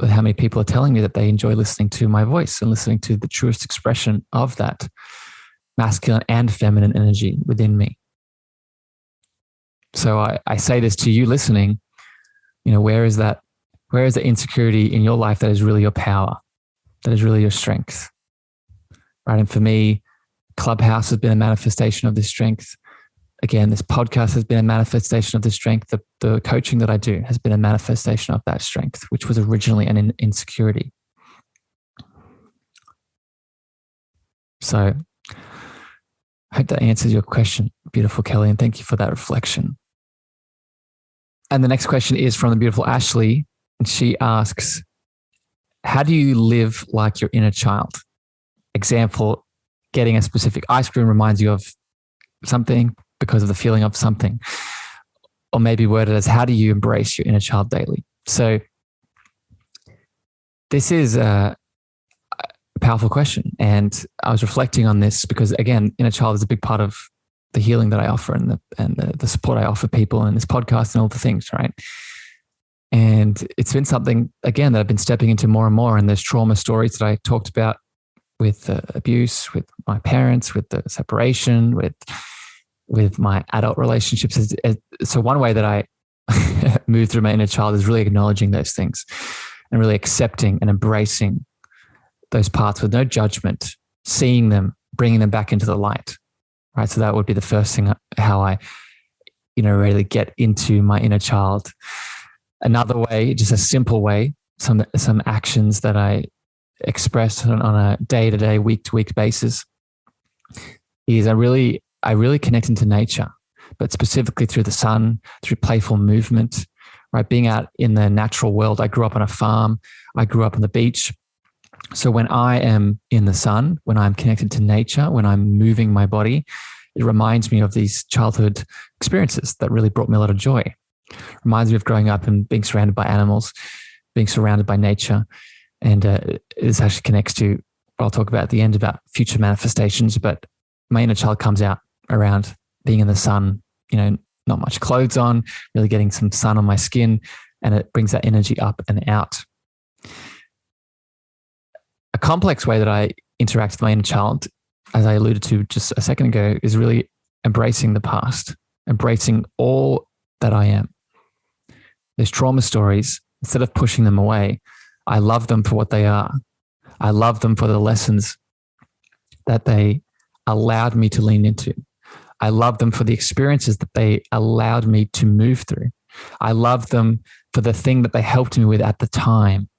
how many people are telling me that they enjoy listening to my voice and listening to the truest expression of that masculine and feminine energy within me. So I say this to you listening, where is the insecurity in your life that is really your power, that is really your strength, right? And for me, Clubhouse has been a manifestation of this strength. Again, this podcast has been a manifestation of this strength. The coaching that I do has been a manifestation of that strength, which was originally an insecurity. So I hope that answers your question, beautiful Kelly, and thank you for that reflection. And the next question is from the beautiful Ashley, and she asks, how do you live like your inner child? Example, getting a specific ice cream reminds you of something because of the feeling of something. Or maybe worded as, how do you embrace your inner child daily? So this is a powerful question. And I was reflecting on this because, again, inner child is a big part of the healing that I offer and the support I offer people in this podcast and all the things, right? And it's been something, again, that I've been stepping into more and more. And there's trauma stories that I talked about with abuse, with my parents, with the separation, with my adult relationships. So one way that I move through my inner child is really acknowledging those things and really accepting and embracing those parts with no judgment, seeing them, bringing them back into the light, right? So that would be the first thing, how I, really get into my inner child. Another way, just a simple way, some actions that I express on a day-to-day, week-to-week basis is I really connect into nature, but specifically through the sun, through playful movement, right? Being out in the natural world. I grew up on a farm. I grew up on the beach. So when I am in the sun, when I'm connected to nature, when I'm moving my body, it reminds me of these childhood experiences that really brought me a lot of joy. Reminds me of growing up and being surrounded by animals, being surrounded by nature. And this actually connects to what I'll talk about at the end about future manifestations. But my inner child comes out around being in the sun, not much clothes on, really getting some sun on my skin, and it brings that energy up and out. A complex way that I interact with my inner child, as I alluded to just a second ago, is really embracing the past, embracing all that I am. Those trauma stories, instead of pushing them away, I love them for what they are. I love them for the lessons that they allowed me to lean into. I love them for the experiences that they allowed me to move through. I love them for the thing that they helped me with at the time.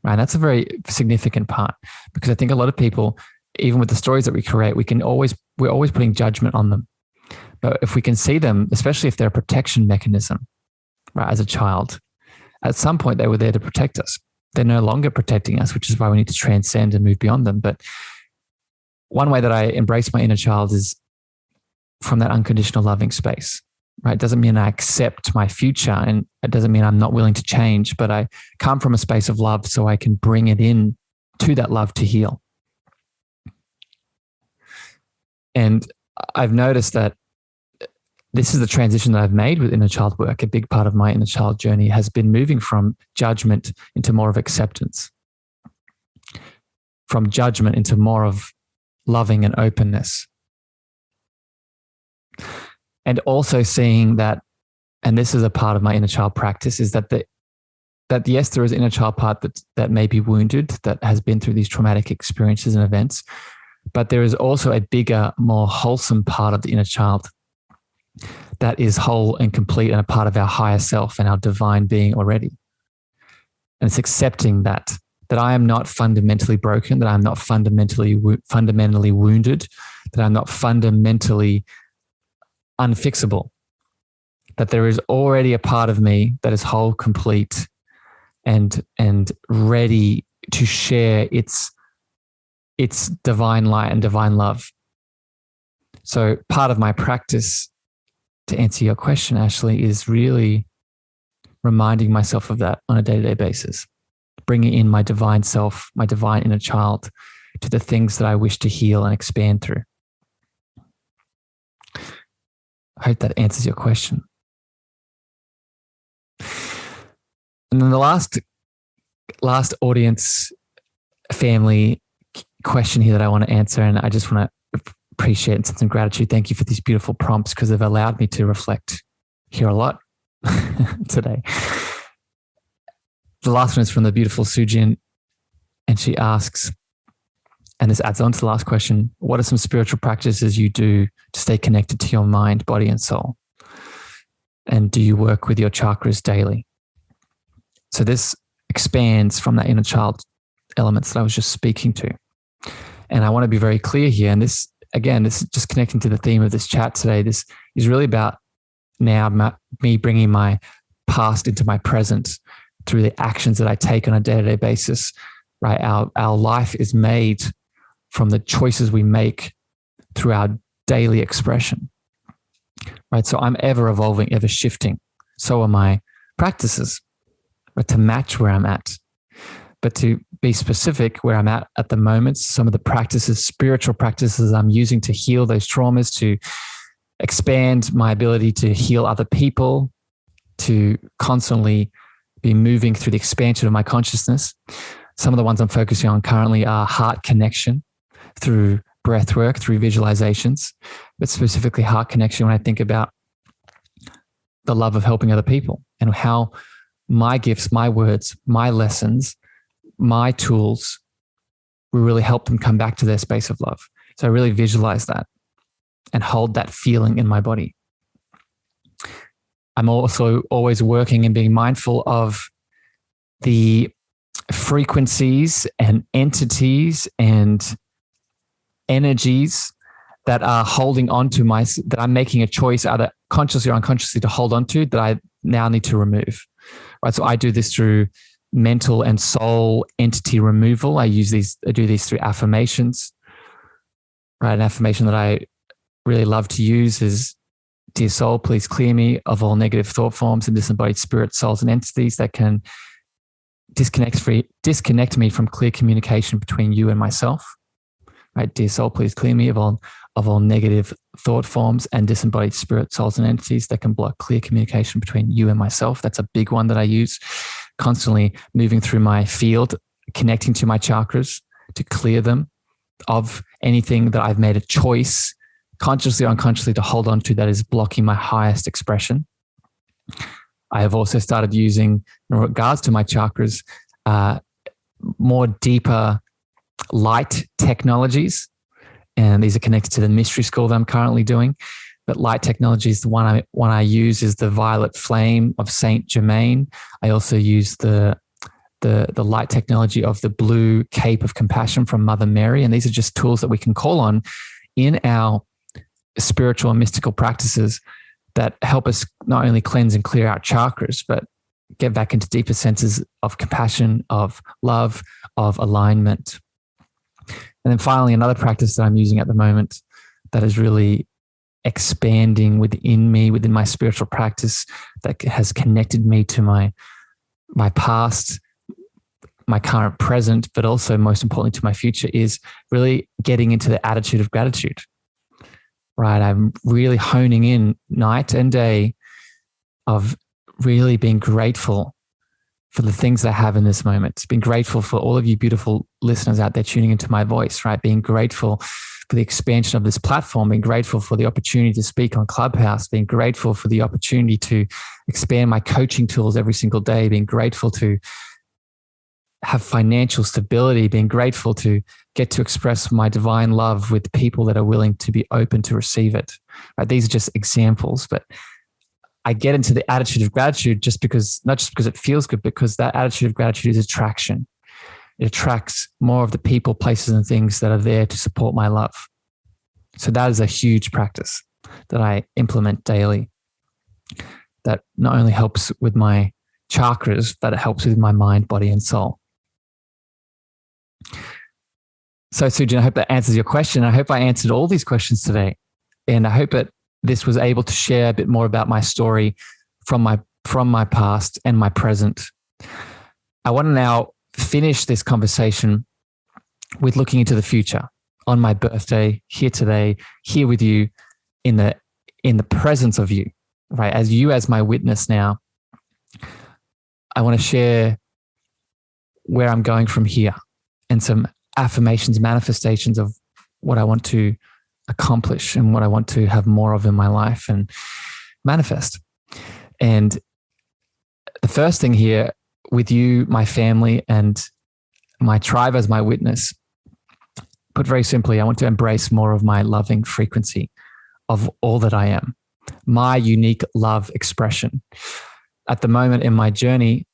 Right? That's a very significant part, because I think a lot of people, even with the stories that we create, we're always putting judgment on them. But if we can see them, especially if they're a protection mechanism, right, as a child, at some point they were there to protect us. They're no longer protecting us, which is why we need to transcend and move beyond them. But one way that I embrace my inner child is from that unconditional loving space, right? It doesn't mean I accept my future, and it doesn't mean I'm not willing to change, but I come from a space of love so I can bring it in to that love to heal. And I've noticed that this is the transition that I've made with inner child work. A big part of my inner child journey has been moving from judgment into more of acceptance, from judgment into more of loving and openness. And also seeing that, and this is a part of my inner child practice, is that yes, there is an inner child part that may be wounded, that has been through these traumatic experiences and events, but there is also a bigger, more wholesome part of the inner child that is whole and complete and a part of our higher self and our divine being already. And it's accepting that I am not fundamentally broken, that I'm not fundamentally wounded, that I'm not fundamentally unfixable, that there is already a part of me that is whole, complete, and ready to share its divine light and divine love. So part of my practice, to answer your question, Ashley, is really reminding myself of that on a day-to-day basis, bringing in my divine self, my divine inner child, to the things that I wish to heal and expand through. I hope that answers your question. And then the last audience family question here that I want to answer, and I just want to appreciate and send some gratitude. Thank you for these beautiful prompts because they've allowed me to reflect here a lot today. The last one is from the beautiful Sujin, and she asks, and this adds on to the last question, what are some spiritual practices you do to stay connected to your mind, body, and soul? And do you work with your chakras daily? So this expands from that inner child elements that I was just speaking to. And I want to be very clear here. And this, again, this is just connecting to the theme of this chat today. This is really about now me bringing my past into my present through the actions that I take on a day-to-day basis, right? Our life is made from the choices we make through our daily expression, right? So I'm ever evolving, ever shifting. So are my practices, right? To match where I'm at. But to be specific where I'm at the moment, some of the practices, spiritual practices I'm using to heal those traumas, to expand my ability to heal other people, to constantly be moving through the expansion of my consciousness. Some of the ones I'm focusing on currently are heart connection through breath work, through visualizations, but specifically heart connection when I think about the love of helping other people and how my gifts, my words, my lessons, my tools will really help them come back to their space of love. So I really visualize that and hold that feeling in my body. I'm also always working and being mindful of the frequencies and entities and energies that are holding on to that I'm making a choice either consciously or unconsciously to hold on to that I now need to remove. Right. So I do this through mental and soul entity removal. I do these through affirmations. Right. An affirmation that I really love to use is, dear soul, please clear me of all negative thought forms and disembodied spirits, souls, and entities that can disconnect me from clear communication between you and myself. Right. Dear soul, please clear me of all negative thought forms and disembodied spirits, souls, and entities that can block clear communication between you and myself. That's a big one that I use. Constantly moving through my field, connecting to my chakras to clear them of anything that I've made a choice, consciously or unconsciously, to hold on to that is blocking my highest expression. I have also started using, in regards to my chakras, more deeper light technologies. And these are connected to the mystery school that I'm currently doing. But light technology is the one I use is the violet flame of Saint Germain. I also use the light technology of the blue cape of compassion from Mother Mary. And these are just tools that we can call on in our spiritual and mystical practices that help us not only cleanse and clear our chakras, but get back into deeper senses of compassion, of love, of alignment. And then finally, another practice that I'm using at the moment that is really expanding within me, within my spiritual practice, that has connected me to my past, my current present, but also most importantly to my future, is really getting into the attitude of gratitude. Right? I'm really honing in night and day of really being grateful for the things that I have in this moment. Being grateful for all of you beautiful listeners out there tuning into my voice, right? Being grateful for the expansion of this platform, being grateful for the opportunity to speak on Clubhouse, being grateful for the opportunity to expand my coaching tools every single day, being grateful to have financial stability, being grateful to get to express my divine love with people that are willing to be open to receive it. Right? These are just examples, but I get into the attitude of gratitude not just because it feels good, because that attitude of gratitude is attraction. It attracts more of the people, places, and things that are there to support my love. So that is a huge practice that I implement daily that not only helps with my chakras, but it helps with my mind, body, and soul. So, Sujin, I hope that answers your question. I hope I answered all these questions today. And I hope that this was able to share a bit more about my story from my past and my present. I want to now finish this conversation with looking into the future on my birthday, here today, here with you in the presence of you, right? As you as my witness now, I want to share where I'm going from here and some affirmations, manifestations of what I want to accomplish and what I want to have more of in my life and manifest. And the first thing here with you, my family, and my tribe as my witness, put very simply, I want to embrace more of my loving frequency of all that I am, my unique love expression. At the moment in my journey,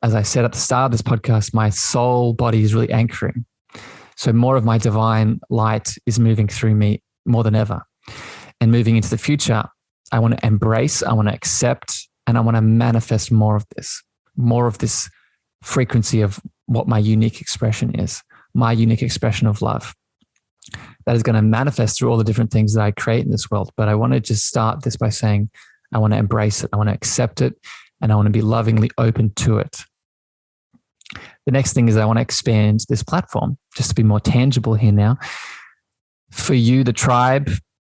as I said at the start of this podcast, my soul body is really anchoring. So more of my divine light is moving through me more than ever. And moving into the future, I want to embrace, I want to accept, and I want to manifest more of this frequency of what my unique expression is, my unique expression of love. That is going to manifest through all the different things that I create in this world. But I want to just start this by saying, I want to embrace it, I want to accept it, and I want to be lovingly open to it. The next thing is I want to expand this platform just to be more tangible here now. For you, the tribe,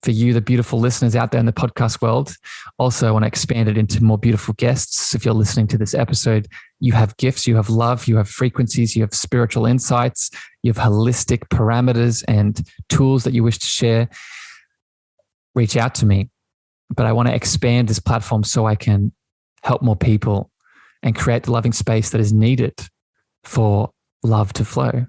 for you, the beautiful listeners out there in the podcast world. Also, I want to expand it into more beautiful guests. If you're listening to this episode, you have gifts, you have love, you have frequencies, you have spiritual insights, you have holistic parameters and tools that you wish to share. Reach out to me. But I want to expand this platform so I can help more people and create the loving space that is needed for love to flow.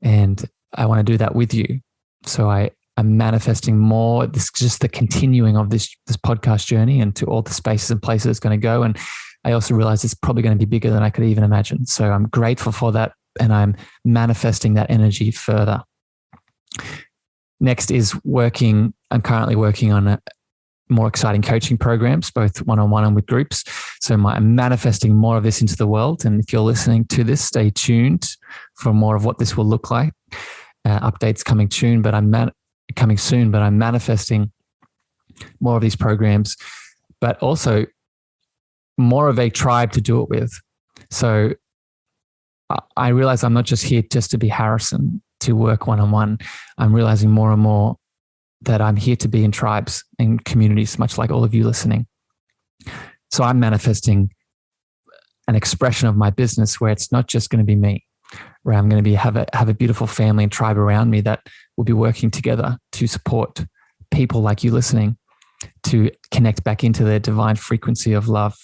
And I want to do that with you. So I'm manifesting more. This is just the continuing of this podcast journey and to all the spaces and places it's going to go. And I also realize it's probably going to be bigger than I could even imagine. So I'm grateful for that. And I'm manifesting that energy further. Next is I'm currently working on more exciting coaching programs, both one-on-one and with groups. So I'm manifesting more of this into the world. And if you're listening to this, stay tuned for more of what this will look like. Updates coming soon, but I'm manifesting more of these programs, but also more of a tribe to do it with. So I realize I'm not just here just to be Harrison to work one-on-one. I'm realizing more and more that I'm here to be in tribes and communities, much like all of you listening. So I'm manifesting an expression of my business where it's not just going to be me, where I'm going to have a beautiful family and tribe around me that will be working together to support people like you listening to connect back into their divine frequency of love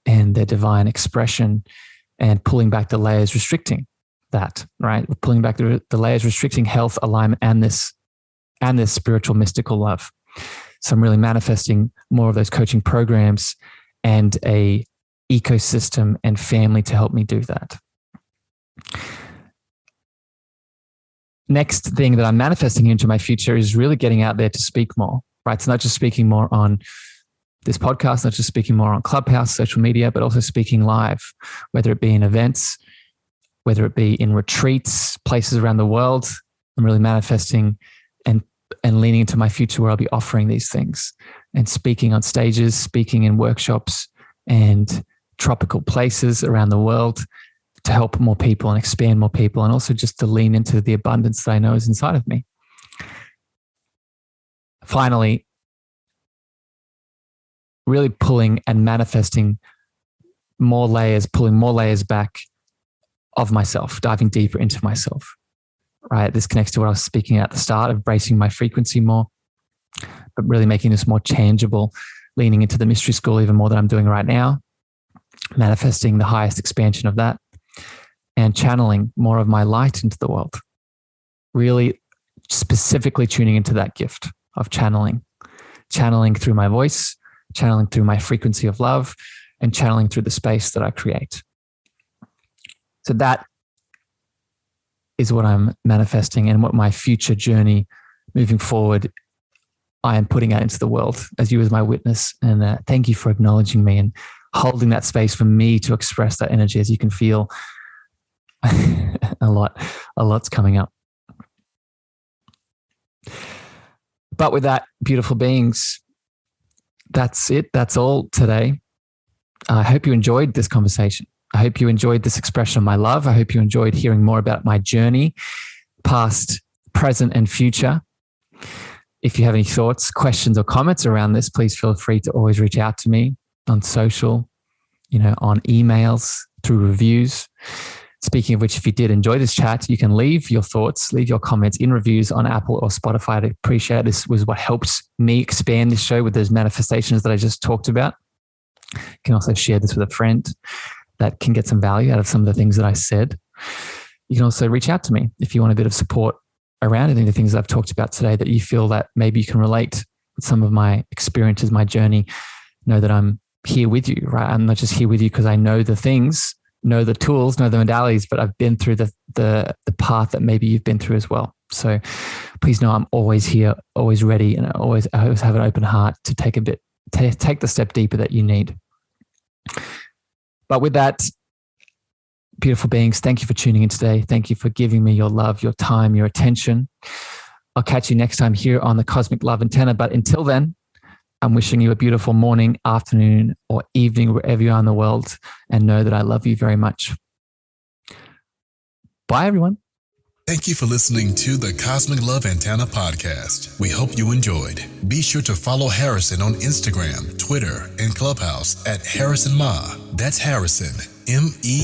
and their divine expression and pulling back the layers restricting that, right? Pulling back the layers restricting health, alignment, and this spiritual mystical love. So I'm really manifesting more of those coaching programs and a ecosystem and family to help me do that. Next thing that I'm manifesting into my future is really getting out there to speak more, right? It's not just speaking more on this podcast, not just speaking more on Clubhouse, social media, but also speaking live, whether it be in events, whether it be in retreats, places around the world. I'm really manifesting and leaning into my future where I'll be offering these things and speaking on stages, speaking in workshops and tropical places around the world to help more people and expand more people, and also just to lean into the abundance that I know is inside of me. Finally, really pulling and manifesting more layers, pulling more layers back of myself, diving deeper into myself. Right. This connects to what I was speaking at the start of embracing my frequency more, but really making this more tangible, leaning into the mystery school even more than I'm doing right now, manifesting the highest expansion of that and channeling more of my light into the world. Really specifically tuning into that gift of channeling through my voice, channeling through my frequency of love, and channeling through the space that I create. So that is what I'm manifesting and what my future journey moving forward, I am putting out into the world as you as my witness. And thank you for acknowledging me and holding that space for me to express that energy. As you can feel, a lot's coming up. But with that, beautiful beings, that's it. That's all today. I hope you enjoyed this conversation. I hope you enjoyed this expression of my love. I hope you enjoyed hearing more about my journey, past, present, and future. If you have any thoughts, questions, or comments around this, please feel free to always reach out to me on social, on emails, through reviews. Speaking of which, if you did enjoy this chat, you can leave your thoughts, leave your comments in reviews on Apple or Spotify. I'd appreciate it. This was what helps me expand this show with those manifestations that I just talked about. You can also share this with a friend that can get some value out of some of the things that I said. You can also reach out to me if you want a bit of support around any of the things that I've talked about today that you feel that maybe you can relate with some of my experiences, my journey. Know that I'm here with you, right? I'm not just here with you because I know the things, know the tools, know the modalities, but I've been through the path that maybe you've been through as well. So please know I'm always here, always ready, and I always have an open heart to take the step deeper that you need. But with that, beautiful beings, thank you for tuning in today. Thank you for giving me your love, your time, your attention. I'll catch you next time here on the Cosmic Love Antenna. But until then, I'm wishing you a beautiful morning, afternoon, or evening, wherever you are in the world, and know that I love you very much. Bye, everyone. Thank you for listening to the Cosmic Love Antenna podcast. We hope you enjoyed. Be sure to follow Harrison on Instagram, Twitter, and Clubhouse at Harrison Ma. That's Harrison, Meagher.